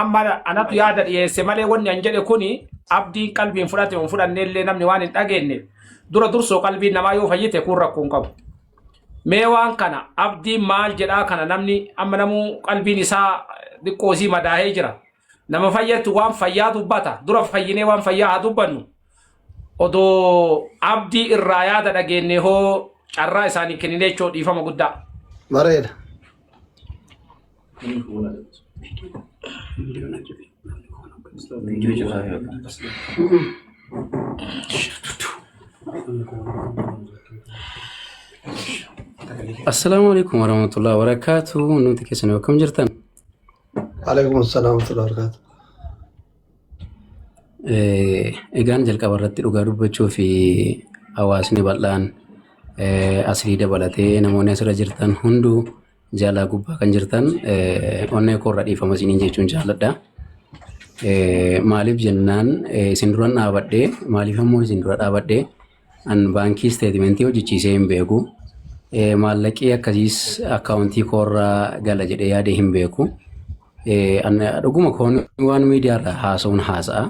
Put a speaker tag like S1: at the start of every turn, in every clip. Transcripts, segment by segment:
S1: amma anatu yaada dhiyeesse malee wanni an jedhe kuni abdiin qalbiin fudhate on fudhanne illee namni waan hin dhageenye dura dursoo qalbiin namaa yoo fayyite kun rakkoon qabu. Mee waan kana abdiin maal jedhaa kana namni amma namuu qalbiin isaa xiqqoosii madaahee jira. Nama fayyatu waan fayyaa dubbata dura fayyinee waan fayyaa haa dubbannu. Odoo abdii irraa yaada dhageenye hoo carraa isaanii kenninee jechoo dhiifama guddaa.
S2: Bareeda.
S3: Assalamualaikum warahmatullahi wabarakatuh. Nuti keessan akkam jirtan?
S2: Waalaikumsalam warahmatullahi wabarakatuh.
S3: Egaan jalqaba irratti dhugaa dubbachuu fi hawaasni bal'aan asrii dabalatee namoonni asirra jirtan hunduu jaalaa gubbaa kan jirtan onnee koorra dhiifama isiniin jechuun jaalladha. Maaliif jennaan isin dura dhaabadhee maaliif ammoo isin dura dhaabadhee an baankii steetimentii hojjechiisee hin beeku. Maallaqii akkasiis akkaawuntii koorraa gala jedhee yaadee hin beeku. Dhuguma koon waan miidiyaarra haasa'uun haasa'a.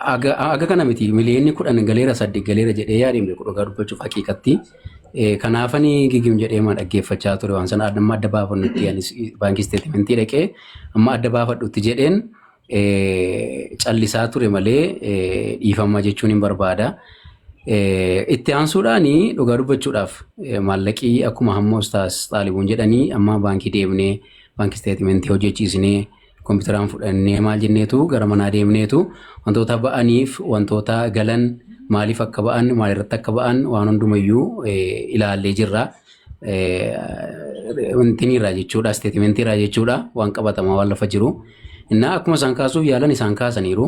S3: Aga kana miti miliyoonni 10 galeera 8 galeera jedhee yaadeen beeku dhugaa dubbachuuf haqiiqatti. Kanaafanii gigim jedhee ma dhaggeeffachaa ture waan sana amma adda baafannutti anis baankii steetimentii dhaqee amma adda baafadhutti jedheen callisaa ture malee dhiifama jechuun hin barbaada. Itti aansuudhaani dhugaa dubbachuudhaaf maallaqii akkuma hammoos taas xaalibuun jedhanii amma baankii deemnee baankii steetimentii hojjechiisnee kompiitaraan fudhannee maal jenneetu gara manaa deemneetu wantoota ba'aniif wantoota galan maaliif akka ba'an maalirratti akka ba'an waan hundumayyuu ilaallee jirra. Wantiniirraa jechuudha steetimentiirraa jechuudha waan qabatamaa waan lafa jiru. Innaa akkuma isaan kaasuuf yaalan isaan kaasaniiru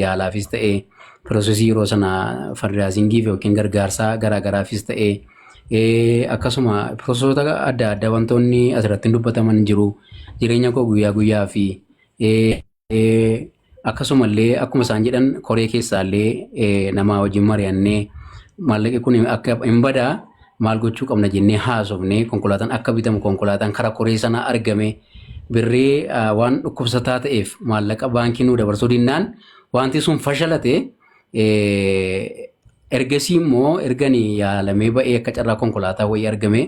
S3: yaalaafis ta'ee piroosesii yeroo sana fardaasiingiif yookiin gargaarsaa garaagaraafis ta'ee akkasuma piroosesoota adda addaa wantoonni asirratti dubbataman jiru jireenya koo guyyaa guyyaa fi akkasumallee akkuma isaan jedhan koree keessaallee nama wajjin mari'annee maallaqi kun akka hin badaa maal gochuu qabna jennee haasofnee konkolaataan akka bitamu konkolaataan karaa koree sana argame birrii waan dhukkubsataa ta'eef maallaqa baankii nuu dabarsuu dinnaan wanti sun fashalate ergasii immoo erganii yaalamee ba'ee akka carraa konkolaataa wayii argame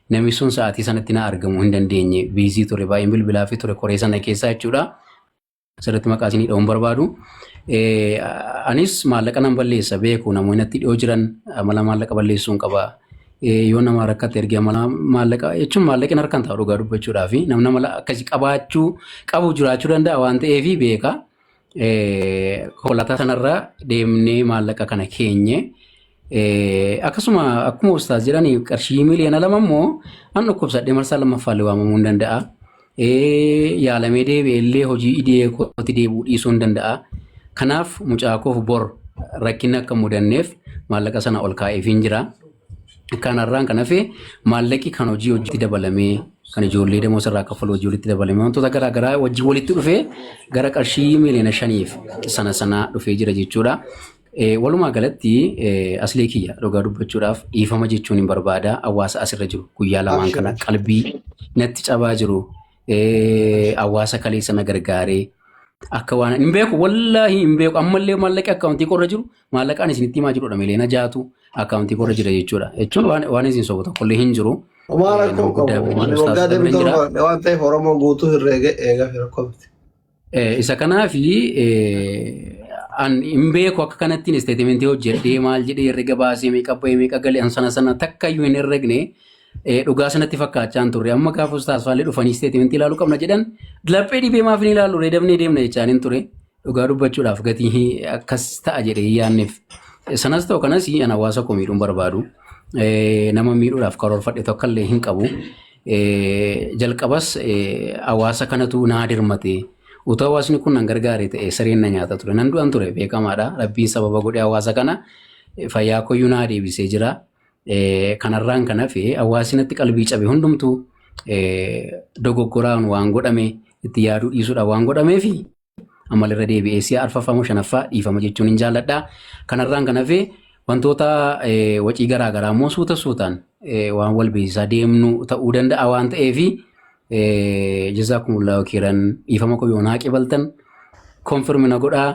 S3: namni sun sa'aatii sanatti na argamuu hin dandeenye biizii ture baay'een bilbilaa fi ture koree sana keessaa jechuudha. Asirratti maqaa isinii dha'uun barbaadu. Anis maallaqa nan balleessa beeku namoonni natti dhiyoo jiran amala maallaqa balleessuun qaba. Yoo nama rakkate ergee amala maallaqa jechuun maallaqni harkaan ta'u dhugaa dubbachuudhaa fi namni amala akkasii qabaachuu qabu jiraachuu danda'a waan ta'eef beeka. Konkolaataa sanarra deemnee maallaqa kana keenye. Akkasuma akkuma ustaas jedhanii qarshii miliyoona 2 immoo an dhukkubsadhee marsaa lammaffaallee waamamuu hin danda'a. Yaalamee deebi'ellee hojii idee kootti deebi'uu dhiisuu hin danda'a. Kanaaf mucaa koof bor rakkinni akka mudanneef maallaqa sana ol kaa'eef hin jira. Kanarraan kan hafe maallaqi kan hojiitti dabalamee kan ijoollee deemus irraa kaffalu hojiitti dabalamee wantoota garaagaraa wajjin walitti dhufee gara qarshii miliyoona 5 sana dhufee jira jechuudha. Walumaa galatti aslee kiyya dhugaa dubbachuudhaaf dhiifama jechuun hin barbaada. Hawaasa asirra jiru guyyaa lamaan kana qalbii natti cabaa jiru. Hawaasa kaleessa na gargaaree akka waan hin beeku wallaahi hin beeku ammallee maallaqi akkaawuntii korra jiru maallaqaan isinitti himaa jirudha miliyoona 6 akkaawuntii korra jira jechuudha. Jechuun waan isin sobu tokkollee hin jiru.
S2: Waggaa deemtoo waan ta'eef Oromoo guutuu herreega eegaa fi rakkoofti.
S3: Isa kanaafi an hin beeku akka kanattiin isteetimentii hojjedhee maal jedhee herrega baasee meeqa bahee meeqa galee sana takkayyuu hin herregne dhugaa sanatti fakkaachaa turre amma gaafa ustaas faallee dhufanii isteetimentii ilaaluu qabna jedhan laphee dhibee maaf hin ilaallu reedamnee deemna jechaan hin ture dhugaa dubbachuudhaaf gatii akkas ta'a jedhee yaanneef sanas ta'u kanas an hawaasa koo miidhuun barbaadu nama miidhuudhaaf karoorfadhe tokkollee hin qabu jalqabas hawaasa kanatu naa dirmate utuu hawaasni kun nan gargaaree ta'e sareen na nyaata ture nan du'an ture beekamaadha rabbiin sababa godhee hawaasa kana fayyaa koyyuu naa deebisee jira. Kanarraan kan hafe hawaasni natti qalbii cabe hundumtu dogoggoraan waan godhame itti yaaduu dhiisuudhaan waan godhameefi amalirra deebi'ee si'a arfaffama shanaffaa dhiifama jechuun hin jaalladha. Kanarraan kan hafe wantoota wacii garaagaraa immoo suutaan waan wal beeksisaa deemnu ta'uu danda'a waan ta'eefi jazakumullahu khairan ifama ko yoon haqi baltan confirm na godha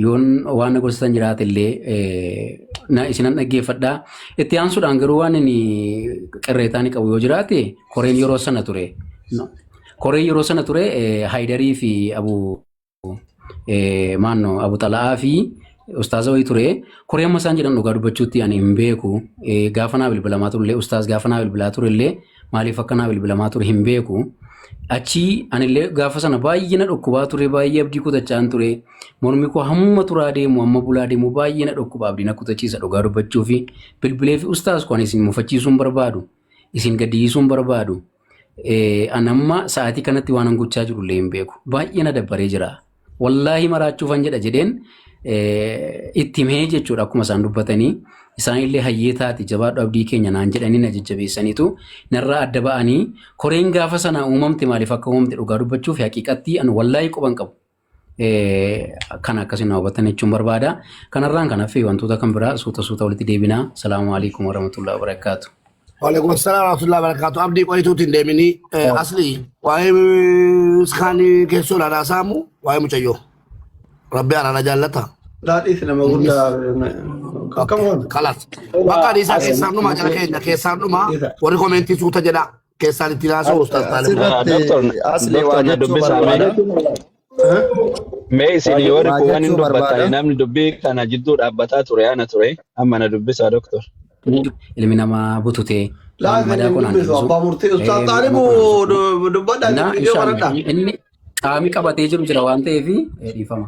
S3: yoon waan na gorsan jiraate illee na isinan dhaggeeffadha itti aansuudhaan garuu waan inni qirreetaani qabu yoo jiraate koreen yeroo sana ture koreen yeroo sana ture Haydarii fi Abu Talaa fi Ustaaza wayi ture koreen amma isaan jedhan dhugaa dubbachuutti ani hin beeku gaafa naa bilbilamaa turellee ustaaz gaafa naa bilbilaa turellee maaliif akka naa bilbilamaa ture hin beeku achi anillee gaafa sana baay'ee na dhukkubaa ture baay'ee abdii kutachaan ture mormi koo hamma turaa deemu amma bulaa deemu baay'ee na dhukkubaa abdii na kutachiisa dhugaa dubbachuu fi bilbilee fi ustaaz kun isin mufachiisuun barbaadu isin gaddisiisuun barbaadu anamma sa'aatii kanatti waan gochaa jirullee hin beeku baay'ee na dabbaree jira wallaahi maraachuufan jedha jedheen itti mee jechuudha akkuma isaan dubbatanii isaan illee hayyee taati jabaadhu abdii keenya naan jedhanii na jajjabeessaniitu narraa adda ba'anii koreen gaafa sana uumamte maaliif akka uumamte dhugaa dubbachuuf haqiiqatti an wallaahi quban qabu kan akkasiin hubatan jechuun barbaada kanarraan kan hafe wantoota kan biraa suuta walitti deebinaa salaamu alaikum warahmatullahi wabarakatuh.
S4: Waalaikum assalam warahmatullahi wabarakatuh. Abdii qoyituutti hin deemini asli waa'ee iskaanii keessoo laadhaa saamu waa'ee mucayyoo. Rabbi araara jaallata.
S2: Daadhiis nama guddaa qaqqabuun.
S4: Kalas. Bakka adiisaa keessaan dhumaa jala keenya keessaan dhumaa warri koomeentii suuta jedha keessaan itti naasoo ustaas Taalib.
S5: Asli waan dubbisaa mee isin yoo waan hin dubbatani namni dubbii kana jidduu dhaabbataa ture ana ture amma na dubbisaa doktor.
S3: Ilmi namaa bututee.
S2: Laakiin dubbisu abbaa murtii ustaas Taalibu dubbadhaan viidiyoo baradhaa.
S3: Inni qaamii qabatee jiru jira waan ta'eef dhiifama.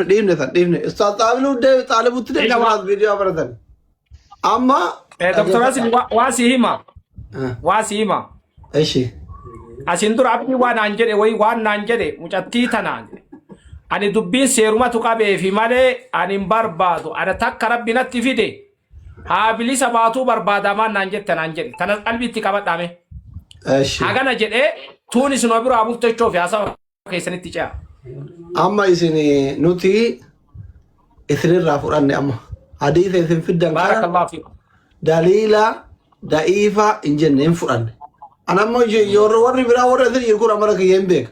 S2: dhiifne ustaas Taalibutti deebisuudhaaf viidiyoo baratan. Amma
S1: Dr. Asli waa si hima.
S2: Eshi.
S1: Asin dura abdii waan naan jedhe mucattii tanaan ani dubbiin seerumatu qabee fi malee ani hin barbaadu ana takka rabbi natti fide haa bilisa baatuu barbaadamaan naan jedhe tanas qalbiitti qabadhame. Hagana jedhee tuun isin biraa murteechoo fi haasawa keessanitti ce'a.
S2: Amma isin nuti isinirraa fudhanne amma hadiisa isin fiddan kana daliila da'iifa hin jenne hin fudhanne. Anammo warri biraa warra isin jirkun amara kiyyeen beeka.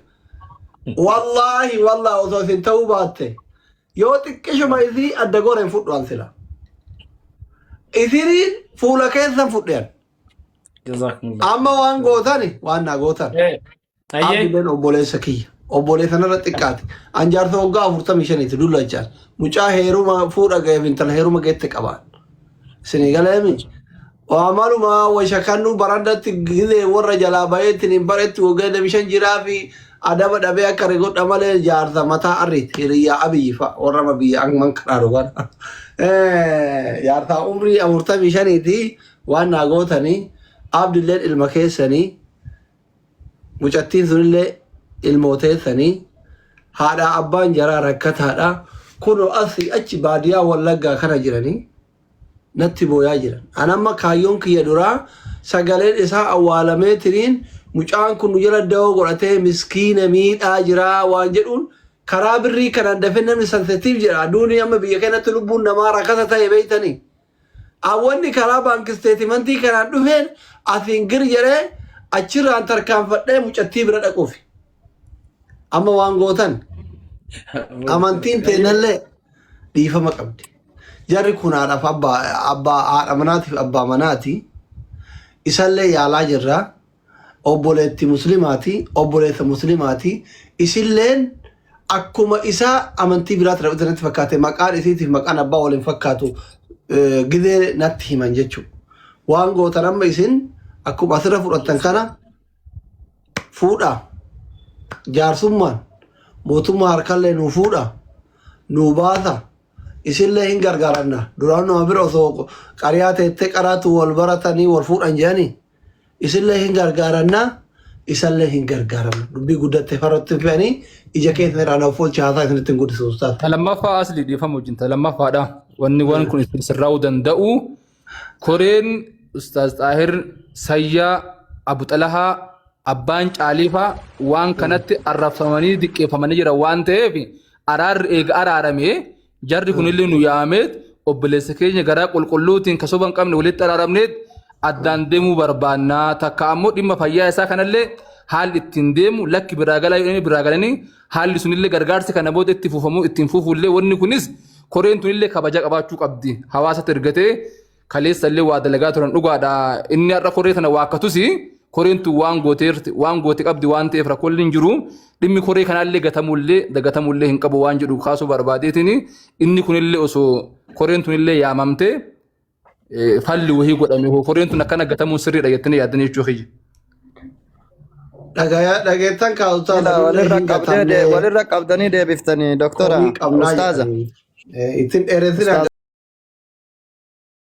S2: Wallahi osoo isin ta'uu baatte yoo xiqqishuma isii adda goora hin fudhu ansila. Isiniin fuula keessan fudhean. Amma waan gootani waan naa gootan. Abdileen obboleessa kiyya. Obboleessa narra xiqqaati. Anjaarsa waggaa 45 dullachaan. Mucaa heeruma fuudha ga'eef intala heeruma geette qabaan. Isinii galeemi. Waamaluma washakannu barandatti gizee warra jalaa bayeetiin hin bareetti waggaa deemishan jiraa fi adaba dhabee akka regodha malee jaarsa mataa arriitti hiriyyaa abiyyi fa'a warra biyya angman karaa dhugan. Jaarsa umrii 45 waan naa gootanii abdilleen ilma keessanii mucattiin sunillee ilmooteessanii haadha abbaan jaraa rakkataadha kunoo asii achi baadiyyaa wallaggaa kana jiranii natti booyaa jiran. Anamma kaayyoon kiyya duraa sagaleen isaa awwaalameetiniin mucaan kun jala da'oo godhatee miskiina miidhaa jiraa waan jedhuun karaa birrii kanaan dafee namni sensitiif jedha. Aduunii amma biyya kanatti lubbuun namaa rakkata ta'e beeytanii. Awwanni karaa baankisteetimantii kanaan dhufeen asiin gir jedhee achirraan tarkaanfadhee mucattii bira dhaquufi. Amma waan gootan amantiin teenallee dhiifama qabdi. Jarri kun haadhaaf haadha manaatiif abbaa manaati. Isallee yaalaa jirra. Obboleetti muslimaati. Obboleessa muslimaati. Isilleen akkuma isaa amantii biraatti rabbitti fakkaate maqaan isiitiif maqaan abbaa waliin fakkaatu gidee natti himan jechuudha. Waan gootan amma isin akkuma asirra fudhattan kana fuudha. Jaarsummaan mootummaa harkallee nuu fuudha. Nuu baasa. Isillee hin gargaaranna. Duraan nama bira osoo qariyaa teettee qaraatu wal baratanii wal fuudhan jedhanii. Isillee hin gargaaranna. Isallee hin gargaaranna. Dubbii guddattee faratti fe'anii ija keessa irraa naaf oolchi haasaa isinitti hin guddisuus taate.
S6: Lammaffaa asli dhiifama wajjin lammaffaadha. Wanni waan kun isin sirraa'uu danda'u koreen Ustaaz Xaahir Sayyaa Abu Xalahaa abbaan caaliifaa waan kanatti arrabsamanii diqqeeffamanii jira waan ta'eef araarri eega araaramee jarri kunillee nu yaameet obboleessa keenya garaa qulqulluutiin kasoba hin qabne walitti araaramneet addaan deemuu barbaannaa takka ammoo dhimma fayyaa isaa kanallee haalli ittiin deemu lakki biraa galanii haalli sunillee gargaarsi kana booda itti fuufamuu ittiin fuufuullee wanni kunis koreen tunillee kabaja qabaachuu qabdi hawaasatti ergatee kaleessallee waa dalagaa turan dhugaadha inni har'a koree tana waakkatus koreen tun waan goote qabdi waan ta'eef rakkoollee hin jiru dhimmi koree kanallee dagatamullee hin qabu waan jedhu kaasuu barbaadeetiin inni kunillee osoo koreen tunillee yaamamtee falli wahii godhame koreen tun akkana gatamuun sirriidha jettanii yaaddan jechuu kiyya.
S2: Dhageettan kaa'utaa
S7: walirra qabdanii deebiftanii doktora ustaaza.
S2: Ittiin dheeressinaan